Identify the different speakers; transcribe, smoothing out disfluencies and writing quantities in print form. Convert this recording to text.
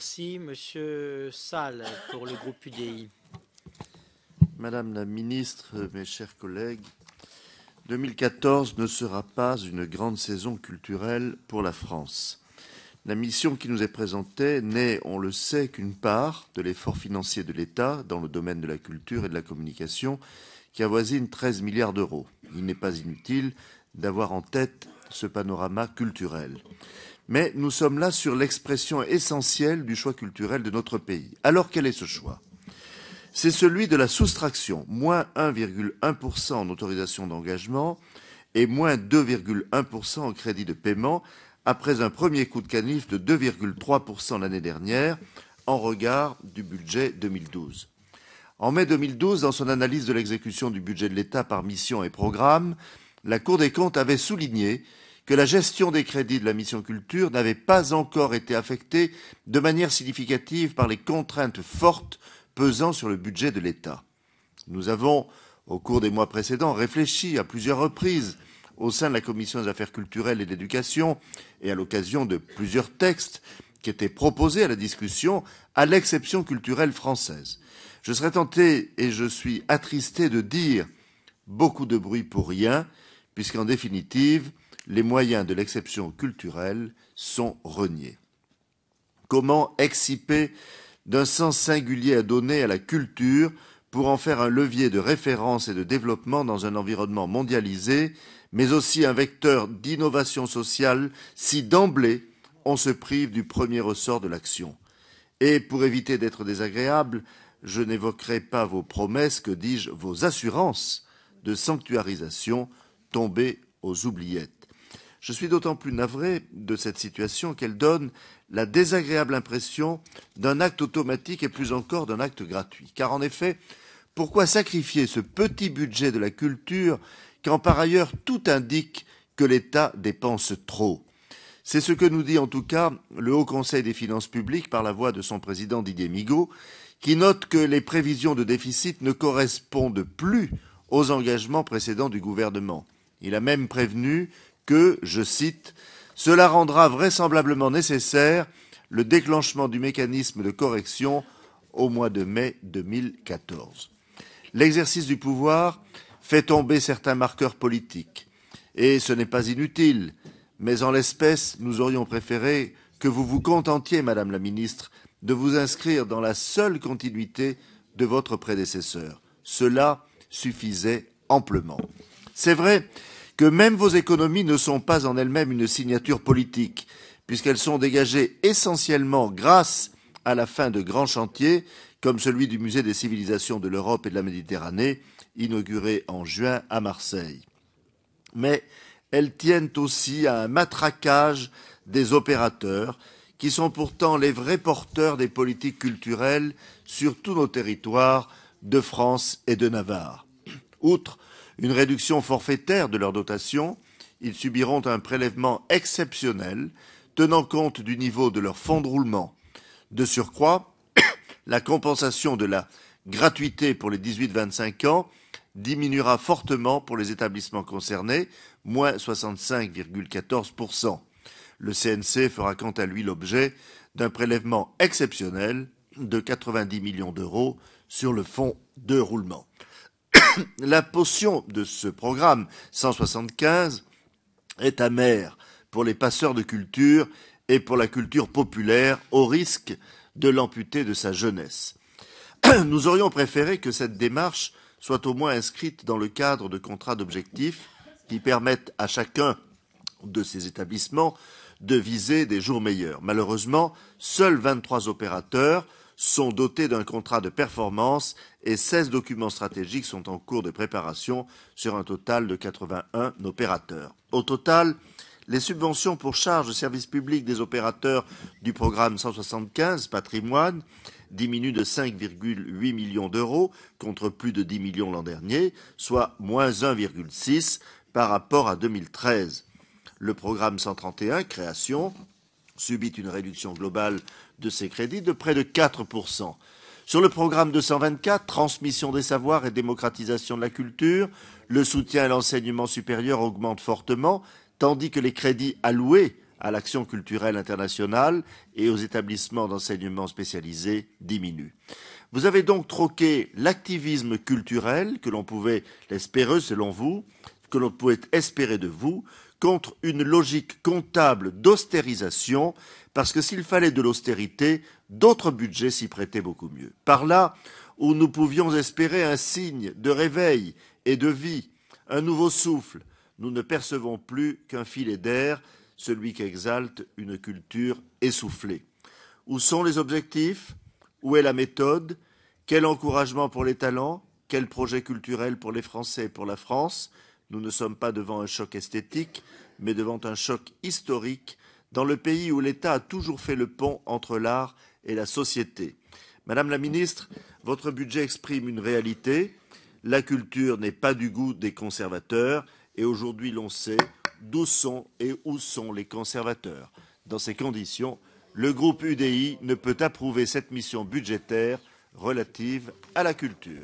Speaker 1: Merci. Monsieur Salle, pour le groupe UDI.
Speaker 2: Madame la ministre, mes chers collègues, 2014 ne sera pas une grande saison culturelle pour la France. La mission qui nous est présentée n'est, on le sait, qu'une part de l'effort financier de l'État dans le domaine de la culture et de la communication qui avoisine 13 milliards d'euros. Il n'est pas inutile d'avoir en tête ce panorama culturel. Mais nous sommes là sur l'expression essentielle du choix culturel de notre pays. Alors quel est ce choix ? C'est celui de la soustraction, moins 1,1% en autorisation d'engagement et moins 2,1% en crédit de paiement, après un premier coup de canif de 2,3% l'année dernière, en regard du budget 2012. En mai 2012, dans son analyse de l'exécution du budget de l'État par mission et programme, la Cour des comptes avait souligné que la gestion des crédits de la mission culture n'avait pas encore été affectée de manière significative par les contraintes fortes pesant sur le budget de l'État. Nous avons, au cours des mois précédents, réfléchi à plusieurs reprises au sein de la Commission des affaires culturelles et d'éducation et à l'occasion de plusieurs textes qui étaient proposés à la discussion à l'exception culturelle française. Je serais tenté et je suis attristé de dire beaucoup de bruit pour rien, puisqu'en définitive, les moyens de l'exception culturelle sont reniés. Comment exciper d'un sens singulier à donner à la culture pour en faire un levier de référence et de développement dans un environnement mondialisé, mais aussi un vecteur d'innovation sociale si d'emblée on se prive du premier ressort de l'action. Et pour éviter d'être désagréable, je n'évoquerai pas vos promesses, que dis-je, vos assurances de sanctuarisation tombées aux oubliettes. Je suis d'autant plus navré de cette situation qu'elle donne la désagréable impression d'un acte automatique et plus encore d'un acte gratuit. Car en effet, pourquoi sacrifier ce petit budget de la culture quand par ailleurs tout indique que l'État dépense trop ? C'est ce que nous dit en tout cas le Haut Conseil des finances publiques par la voix de son président Didier Migaud, qui note que les prévisions de déficit ne correspondent plus aux engagements précédents du gouvernement. Il a même prévenu que, je cite, « cela rendra vraisemblablement nécessaire le déclenchement du mécanisme de correction au mois de mai 2014. » L'exercice du pouvoir fait tomber certains marqueurs politiques. Et ce n'est pas inutile, mais en l'espèce, nous aurions préféré que vous vous contentiez, Madame la Ministre, de vous inscrire dans la seule continuité de votre prédécesseur. Cela suffisait amplement. C'est vrai que même vos économies ne sont pas en elles-mêmes une signature politique, puisqu'elles sont dégagées essentiellement grâce à la fin de grands chantiers, comme celui du Musée des civilisations de l'Europe et de la Méditerranée, inauguré en juin à Marseille. Mais elles tiennent aussi à un matraquage des opérateurs, qui sont pourtant les vrais porteurs des politiques culturelles sur tous nos territoires de France et de Navarre. Outre une réduction forfaitaire de leur dotation, ils subiront un prélèvement exceptionnel tenant compte du niveau de leur fonds de roulement. De surcroît, la compensation de la gratuité pour les 18-25 ans diminuera fortement pour les établissements concernés, moins 65,14%. Le CNC fera quant à lui l'objet d'un prélèvement exceptionnel de 90 millions d'euros sur le fonds de roulement. La potion de ce programme 175 est amère pour les passeurs de culture et pour la culture populaire, au risque de l'amputer de sa jeunesse. Nous aurions préféré que cette démarche soit au moins inscrite dans le cadre de contrats d'objectifs qui permettent à chacun de ces établissements de viser des jours meilleurs. Malheureusement, seuls 23 opérateurs sont dotés d'un contrat de performance et 16 documents stratégiques sont en cours de préparation sur un total de 81 opérateurs. Au total, les subventions pour charges de service public des opérateurs du programme 175, patrimoine, diminuent de 5,8 millions d'euros contre plus de 10 millions l'an dernier, soit moins 1,6 par rapport à 2013. Le programme 131, création, subit une réduction globale de ses crédits de près de 4%. Sur le programme 224, transmission des savoirs et démocratisation de la culture, le soutien à l'enseignement supérieur augmente fortement, tandis que les crédits alloués à l'action culturelle internationale et aux établissements d'enseignement spécialisés diminue. Vous avez donc troqué l'activisme culturel que l'on pouvait l'espérer selon vous, que l'on pouvait espérer de vous, contre une logique comptable d'austérisation, parce que s'il fallait de l'austérité, d'autres budgets s'y prêtaient beaucoup mieux. Par là où nous pouvions espérer un signe de réveil et de vie, un nouveau souffle, nous ne percevons plus qu'un filet d'air, celui qui exalte une culture essoufflée. Où sont les objectifs? Où est la méthode? Quel encouragement pour les talents? Quel projet culturel pour les Français et pour la France? Nous ne sommes pas devant un choc esthétique, mais devant un choc historique dans le pays où l'État a toujours fait le pont entre l'art et la société. Madame la ministre, votre budget exprime une réalité. La culture n'est pas du goût des conservateurs et aujourd'hui l'on sait d'où sont et où sont les conservateurs. Dans ces conditions, le groupe UDI ne peut approuver cette mission budgétaire relative à la culture.